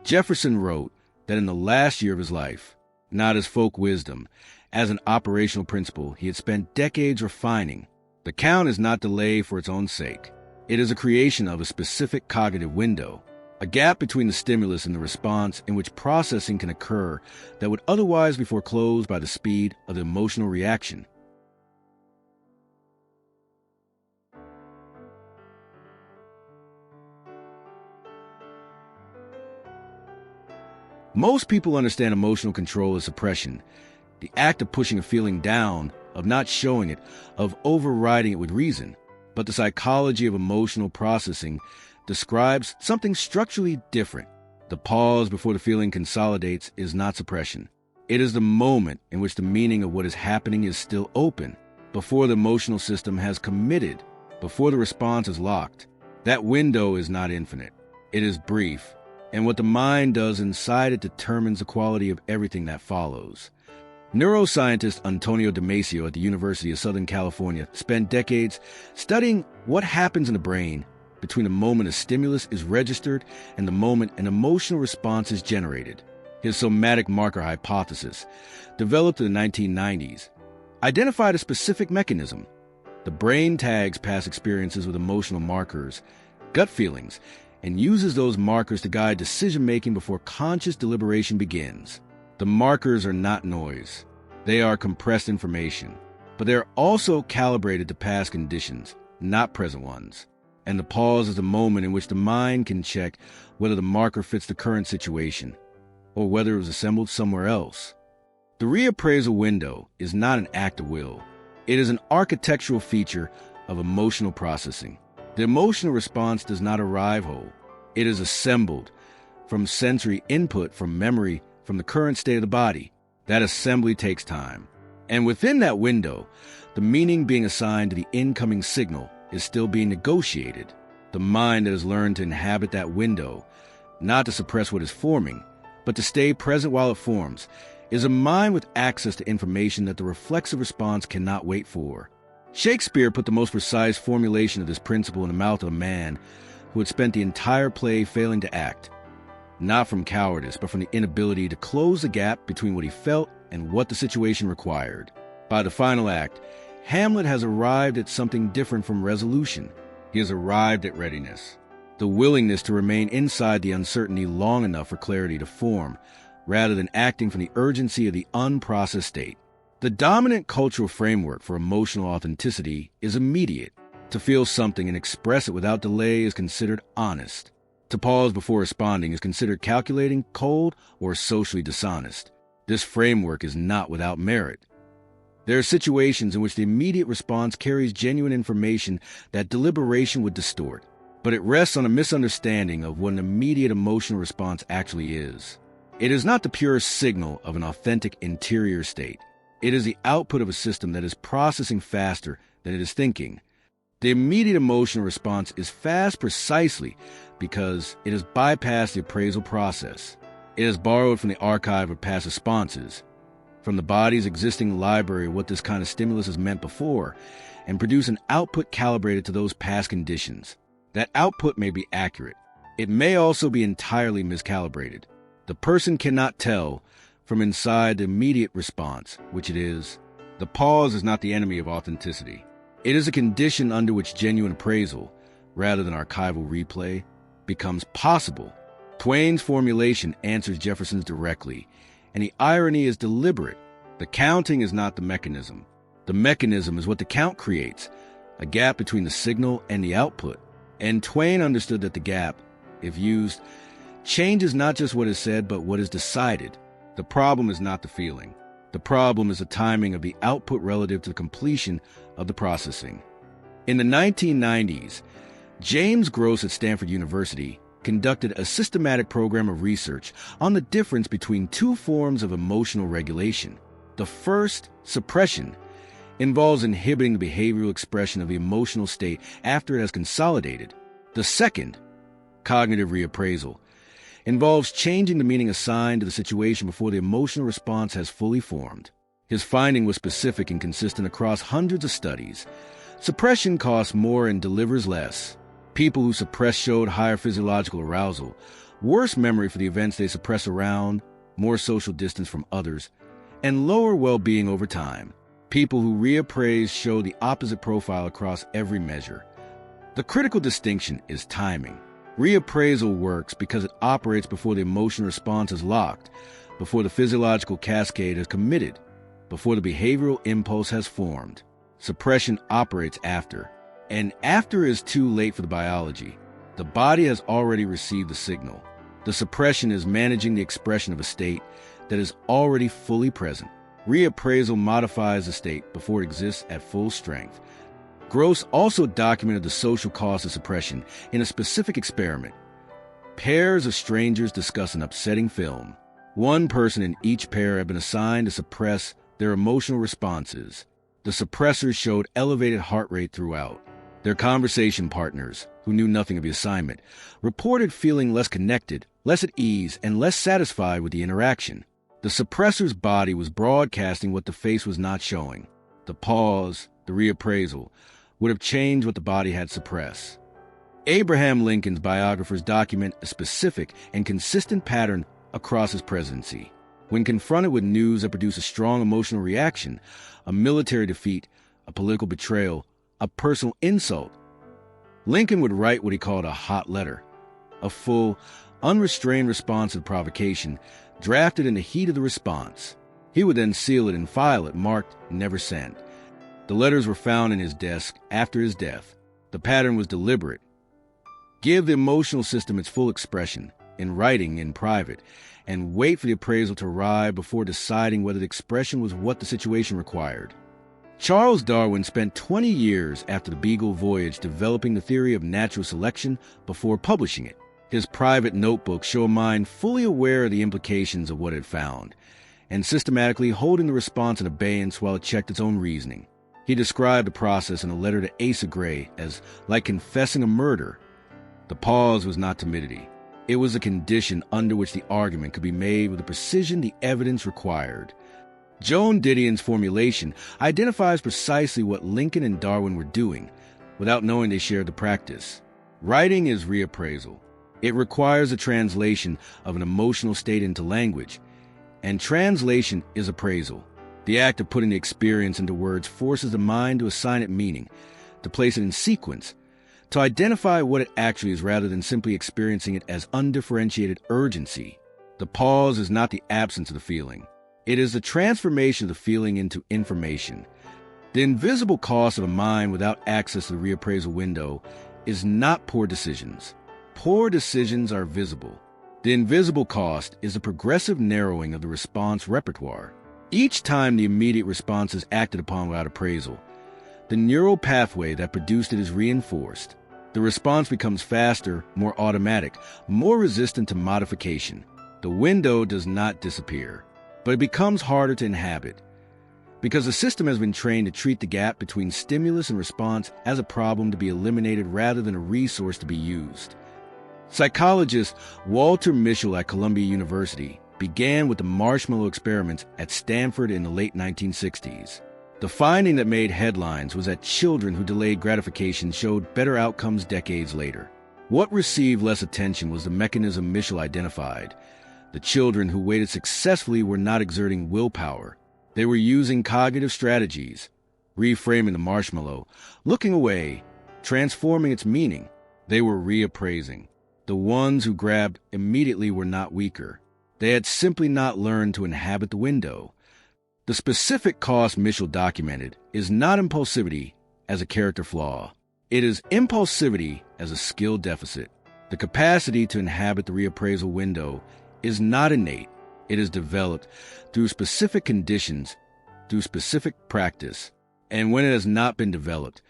Jefferson wrote that in the last year of his life, not as folk wisdom, as an operational principle he had spent decades refining, the count is not delay for its own sake. It is a creation of a specific cognitive window, a gap between the stimulus and the response in which processing can occur that would otherwise be foreclosed by the speed of the emotional reaction. Most people understand emotional control as suppression, the act of pushing a feeling down, of not showing it, of overriding it with reason. But the psychology of emotional processing describes something structurally different. The pause before the feeling consolidates is not suppression. It is the moment in which the meaning of what is happening is still open, before the emotional system has committed, before the response is locked. That window is not infinite. It is brief, and what the mind does inside it determines the quality of everything that follows. Neuroscientist António Damásio at the University of Southern California spent decades studying what happens in the brain between the moment a stimulus is registered and the moment an emotional response is generated. His somatic marker hypothesis, developed in the 1990s, identified a specific mechanism. The brain tags past experiences with emotional markers, gut feelings, and uses those markers to guide decision-making before conscious deliberation begins. The markers are not noise. They are compressed information, but they are also calibrated to past conditions, not present ones. And the pause is the moment in which the mind can check whether the marker fits the current situation, or whether it was assembled somewhere else. The reappraisal window is not an act of will. It is an architectural feature of emotional processing. The emotional response does not arrive whole. It is assembled from sensory input, from memory, from the current state of the body. That assembly takes time. And within that window, the meaning being assigned to the incoming signal is still being negotiated. The mind that has learned to inhabit that window, not to suppress what is forming, but to stay present while it forms, is a mind with access to information that the reflexive response cannot wait for. Shakespeare put the most precise formulation of this principle in the mouth of a man who had spent the entire play failing to act, not from cowardice, but from the inability to close the gap between what he felt and what the situation required. By the final act, Hamlet has arrived at something different from resolution. He has arrived at readiness, the willingness to remain inside the uncertainty long enough for clarity to form, rather than acting from the urgency of the unprocessed state. The dominant cultural framework for emotional authenticity is immediate. To feel something and express it without delay is considered honest. To pause before responding is considered calculating, cold, or socially dishonest. This framework is not without merit. There are situations in which the immediate response carries genuine information that deliberation would distort, but it rests on a misunderstanding of what an immediate emotional response actually is. It is not the pure signal of an authentic interior state. It is the output of a system that is processing faster than it is thinking. The immediate emotional response is fast precisely because it has bypassed the appraisal process. It has borrowed from the archive of past responses, from the body's existing library of what this kind of stimulus has meant before, and produce an output calibrated to those past conditions. That output may be accurate. It may also be entirely miscalibrated. The person cannot tell from inside the immediate response, which it is. The pause is not the enemy of authenticity. It is a condition under which genuine appraisal, rather than archival replay, becomes possible. Twain's formulation answers Jefferson's directly, and the irony is deliberate. The counting is not the mechanism. The mechanism is what the count creates, a gap between the signal and the output. And Twain understood that the gap, if used, changes not just what is said, but what is decided. The problem is not the feeling. The problem is the timing of the output relative to the completion of the processing. In the 1990s, James Gross at Stanford University conducted a systematic program of research on the difference between two forms of emotional regulation. The first, suppression, involves inhibiting the behavioral expression of the emotional state after it has consolidated. The second, cognitive reappraisal, involves changing the meaning assigned to the situation before the emotional response has fully formed. His finding was specific and consistent across hundreds of studies. Suppression costs more and delivers less. People who suppressed showed higher physiological arousal, worse memory for the events they suppress around, more social distance from others, and lower well-being over time. People who reappraise show the opposite profile across every measure. The critical distinction is timing. Reappraisal works because it operates before the emotional response is locked, before the physiological cascade is committed, before the behavioral impulse has formed. Suppression operates after, and after is too late for the biology. The body has already received the signal. The suppression is managing the expression of a state that is already fully present. Reappraisal modifies the state before it exists at full strength. Gross also documented the social cost of suppression in a specific experiment. Pairs of strangers discuss an upsetting film. One person in each pair had been assigned to suppress their emotional responses. The suppressors showed elevated heart rate throughout. Their conversation partners, who knew nothing of the assignment, reported feeling less connected, less at ease, and less satisfied with the interaction. The suppressor's body was broadcasting what the face was not showing. The pause, the reappraisal, would have changed what the body had suppressed. Abraham Lincoln's biographers document a specific and consistent pattern across his presidency. When confronted with news that produced a strong emotional reaction, a military defeat, a political betrayal, a personal insult, Lincoln would write what he called a hot letter, a full, unrestrained response to the provocation, drafted in the heat of the response. He would then seal it and file it, marked "never sent." The letters were found in his desk after his death. The pattern was deliberate. Give the emotional system its full expression, in writing, in private, and wait for the appraisal to arrive before deciding whether the expression was what the situation required. Charles Darwin spent 20 years after the Beagle voyage developing the theory of natural selection before publishing it. His private notebooks show a mind fully aware of the implications of what it found, and systematically holding the response in abeyance while it checked its own reasoning. He described the process in a letter to Asa Gray as like confessing a murder. The pause was not timidity. It was a condition under which the argument could be made with the precision the evidence required. Joan Didion's formulation identifies precisely what Lincoln and Darwin were doing, without knowing they shared the practice. Writing is reappraisal. It requires a translation of an emotional state into language, and translation is appraisal. The act of putting the experience into words forces the mind to assign it meaning, to place it in sequence, to identify what it actually is rather than simply experiencing it as undifferentiated urgency. The pause is not the absence of the feeling. It is the transformation of the feeling into information. The invisible cost of a mind without access to the reappraisal window is not poor decisions. Poor decisions are visible. The invisible cost is the progressive narrowing of the response repertoire. Each time the immediate response is acted upon without appraisal, the neural pathway that produced it is reinforced. The response becomes faster, more automatic, more resistant to modification. The window does not disappear, but it becomes harder to inhabit, because the system has been trained to treat the gap between stimulus and response as a problem to be eliminated rather than a resource to be used. Psychologist Walter Mischel at Columbia University began with the marshmallow experiments at Stanford in the late 1960s. The finding that made headlines was that children who delayed gratification showed better outcomes decades later. What received less attention was the mechanism Mischel identified. The children who waited successfully were not exerting willpower. They were using cognitive strategies, reframing the marshmallow, looking away, transforming its meaning. They were reappraising. The ones who grabbed immediately were not weaker. They had simply not learned to inhabit the window. The specific cost Mischel documented is not impulsivity as a character flaw. It is impulsivity as a skill deficit. The capacity to inhabit the reappraisal window is not innate. It is developed through specific conditions, through specific practice. And when it has not been developed,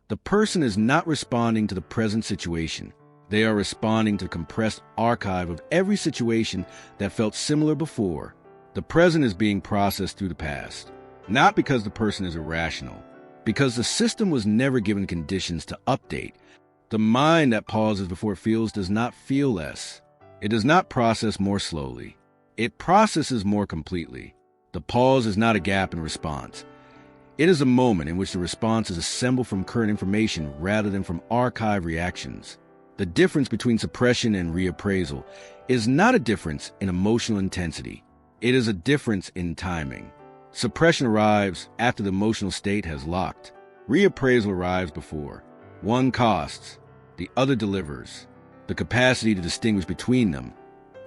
the person is not responding to the present situation. They are responding to the compressed archive of every situation that felt similar before. The present is being processed through the past, not because the person is irrational, because the system was never given conditions to update. The mind that pauses before it feels does not feel less. It does not process more slowly. It processes more completely. The pause is not a gap in response. It is a moment in which the response is assembled from current information rather than from archive reactions. The difference between suppression and reappraisal is not a difference in emotional intensity. It is a difference in timing. Suppression arrives after the emotional state has locked. Reappraisal arrives before. One costs, the other delivers. The capacity to distinguish between them,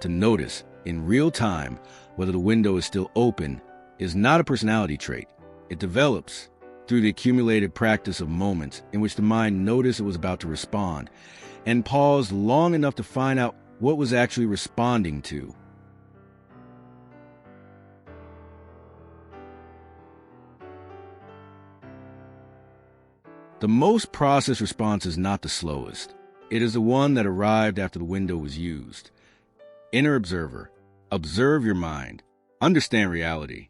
to notice in real time whether the window is still open, is not a personality trait. It develops through the accumulated practice of moments in which the mind noticed it was about to respond and paused long enough to find out what was actually responding to. The most processed response is not the slowest. It is the one that arrived after the window was used. Inner observer. Observe your mind. Understand reality.